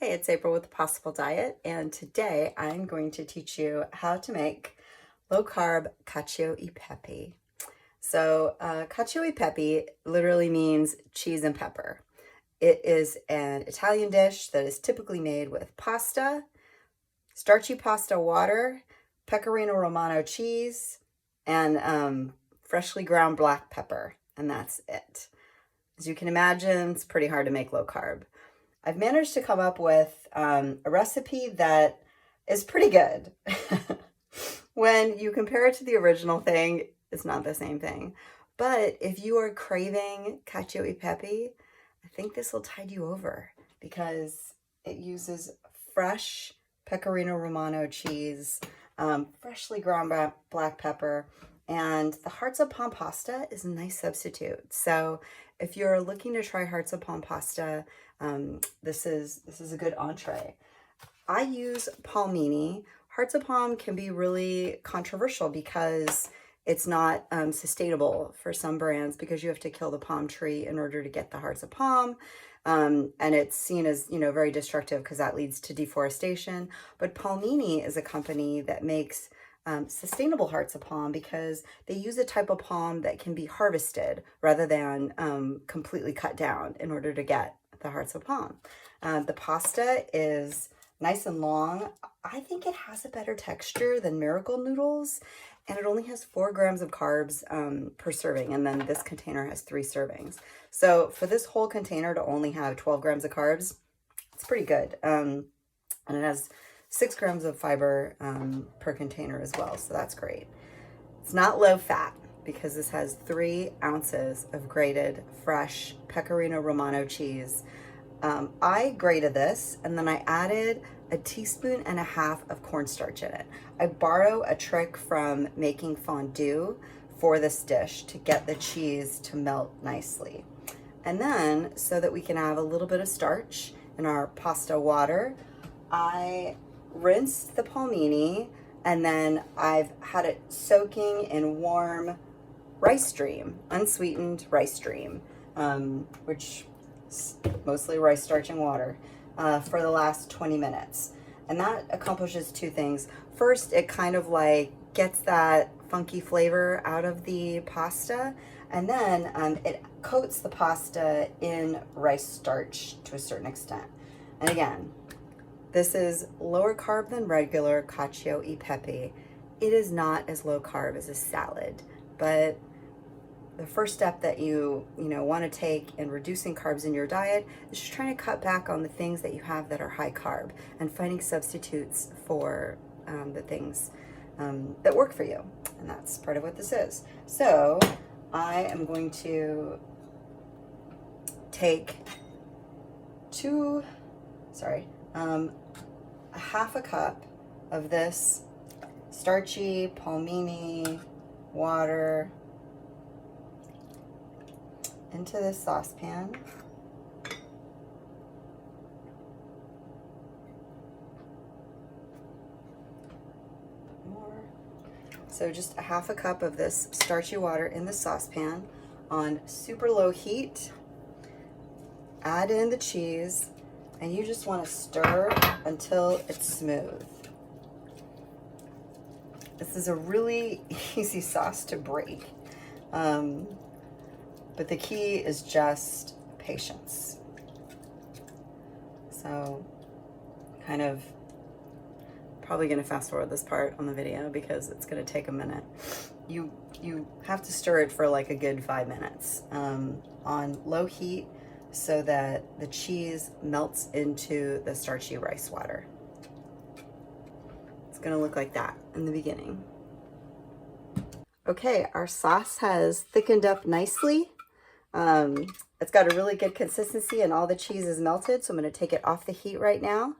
Hey, it's April with the Possible Diet, and today I'm going to teach you how to make low-carb cacio e pepe. So, cacio e pepe literally means cheese and pepper. It is an Italian dish that is typically made with pasta, starchy pasta water, Pecorino Romano cheese, and freshly ground black pepper, and that's it. As you can imagine, it's pretty hard to make low carb. I've managed to come up with a recipe that is pretty good. When you compare it to the original thing, it's not the same thing. But if you are craving cacio e pepe, I think this will tide you over because it uses fresh Pecorino Romano cheese, freshly ground black pepper, and the hearts of palm pasta is a nice substitute. So if you're looking to try hearts of palm pasta, this is a good entree. I use Palmini. Hearts of palm can be really controversial because it's not sustainable for some brands because you have to kill the palm tree in order to get the hearts of palm. And it's seen as, very destructive because that leads to deforestation. But Palmini is a company that makes sustainable hearts of palm because they use a type of palm that can be harvested rather than completely cut down in order to get the hearts of palm. The pasta is nice and long. I think it has a better texture than Miracle Noodles, and it only has 4 grams of carbs per serving, and then this container has 3 servings. So for this whole container to only have 12 grams of carbs, it's pretty good. And it has 6 grams of fiber per container as well, so that's great. It's not low fat because this has 3 ounces of grated, fresh Pecorino Romano cheese. I grated this and then I added a teaspoon and a half of cornstarch in it. I borrow a trick from making fondue for this dish to get the cheese to melt nicely. And then, so that we can have a little bit of starch in our pasta water, I rinsed the palmini and then I've had it soaking in warm rice stream, unsweetened rice stream, which is mostly rice starch and water, for the last 20 minutes. And that accomplishes 2 things. First, it kind of like gets that funky flavor out of the pasta, and then it coats the pasta in rice starch to a certain extent. And again, this is lower carb than regular cacio e pepe. It is not as low carb as a salad, but the first step that you want to take in reducing carbs in your diet is just trying to cut back on the things that you have that are high carb and finding substitutes for the things that work for you. And that's part of what this is. So I am going to take a half a cup of this starchy Palmini water into this saucepan. More. So just a half a cup of this starchy water in the saucepan on super low heat. Add in the cheese, and you just want to stir until it's smooth. This is a really easy sauce to break. But the key is just patience. So kind of probably going to fast forward this part on the video because it's going to take a minute. You have to stir it for like a good 5 minutes on low heat so that the cheese melts into the starchy rice water. It's going to look like that in the beginning. Okay, our sauce has thickened up nicely. It's got a really good consistency and all the cheese is melted, so I'm going to take it off the heat right now.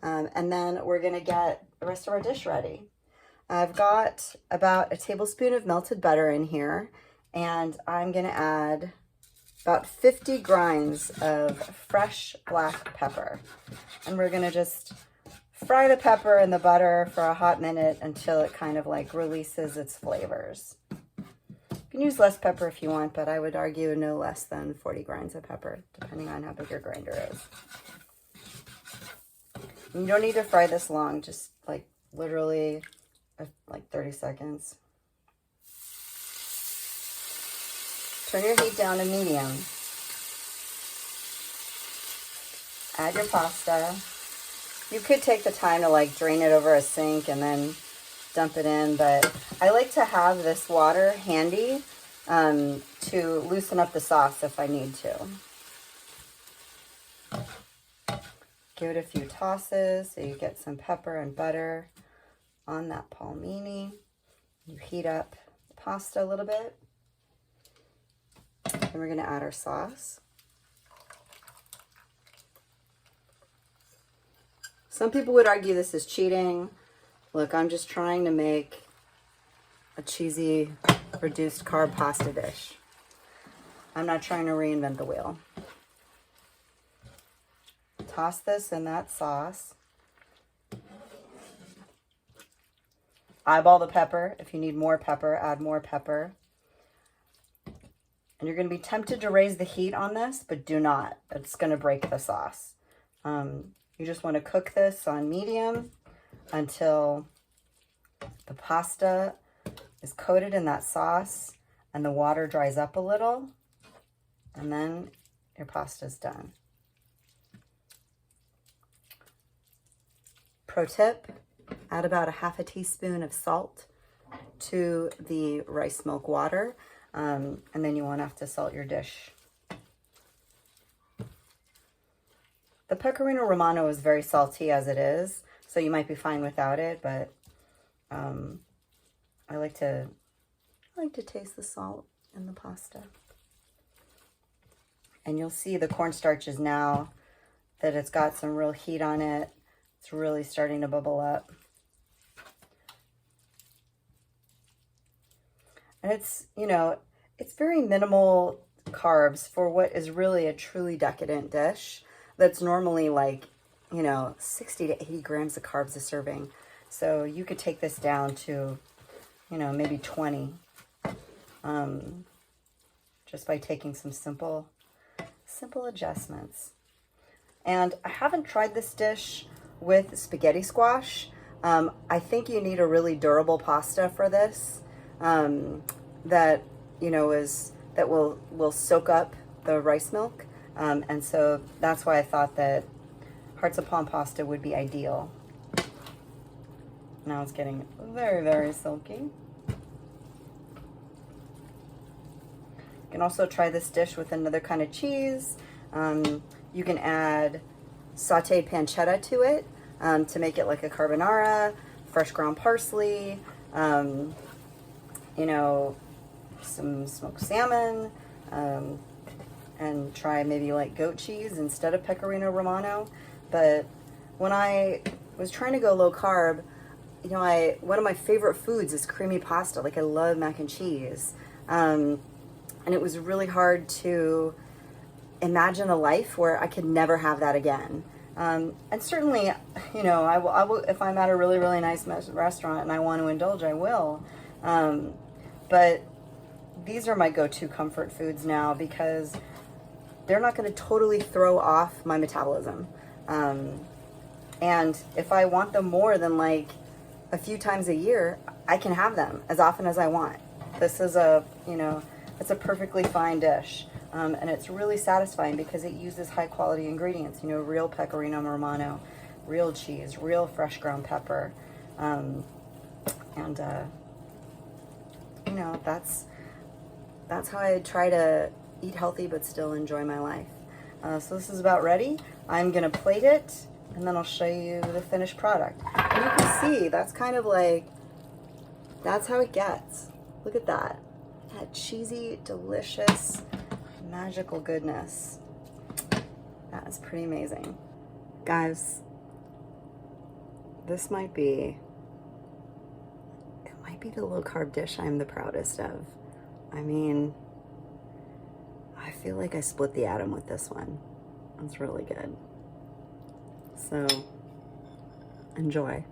And then we're going to get the rest of our dish ready. I've got about a tablespoon of melted butter in here, and I'm going to add about 50 grinds of fresh black pepper. And we're going to just fry the pepper in the butter for a hot minute until it kind of like releases its flavors. You can use less pepper if you want, but I would argue no less than 40 grinds of pepper, depending on how big your grinder is. You don't need to fry this long, just like literally like 30 seconds. Turn your heat down to medium. Add your pasta. You could take the time to like drain it over a sink and then dump it in, but I like to have this water handy to loosen up the sauce if I need to. Give it a few tosses so you get some pepper and butter on that palmini. You heat up the pasta a little bit. Then we're going to add our sauce. Some people would argue this is cheating. Look, I'm just trying to make a cheesy, reduced carb pasta dish. I'm not trying to reinvent the wheel. Toss this in that sauce. Eyeball the pepper. If you need more pepper, add more pepper. And you're going to be tempted to raise the heat on this, but do not. It's going to break the sauce. You just want to cook this on medium until the pasta is coated in that sauce and the water dries up a little. And then your pasta's done. Pro tip, add about a half a teaspoon of salt to the rice milk water. And then you won't have to salt your dish. The Pecorino Romano is very salty as it is, so you might be fine without it, but I like to taste the salt in the pasta. And you'll see the cornstarch is now that it's got some real heat on it. It's really starting to bubble up. And it's, you know, it's very minimal carbs for what is really a truly decadent dish that's normally like, you know, 60 to 80 grams of carbs a serving. So you could take this down to, you know, maybe 20, just by taking some simple adjustments. And I haven't tried this dish with spaghetti squash. I think you need a really durable pasta for this, that, you know, that will soak up the rice milk. And so that's why I thought that hearts of palm pasta would be ideal. Now it's getting very, very silky. You can also try this dish with another kind of cheese. You can add sauteed pancetta to it to make it like a carbonara, fresh ground parsley, you know, some smoked salmon, and try maybe like goat cheese instead of Pecorino Romano. But when I was trying to go low carb, you know, one of my favorite foods is creamy pasta. Like I love mac and cheese. And it was really hard to imagine a life where I could never have that again. And certainly, you know, I will, if I'm at a really, really nice restaurant and I want to indulge, I will. But these are my go-to comfort foods now because they're not going to totally throw off my metabolism. And if I want them more than like a few times a year, I can have them as often as I want. This is it's a perfectly fine dish. And it's really satisfying because it uses high quality ingredients, you know, real Pecorino Romano, real cheese, real fresh ground pepper. You know, that's how I try to eat healthy but still enjoy my life. So this is about ready. I'm gonna plate it and then I'll show you the finished product. And you can see that's kind of like, that's how it gets. Look at that. That cheesy, delicious, magical goodness. That is pretty amazing. Guys, this might be the low carb dish I'm the proudest of. I mean, I feel like I split the atom with this one. It's really good. So, enjoy.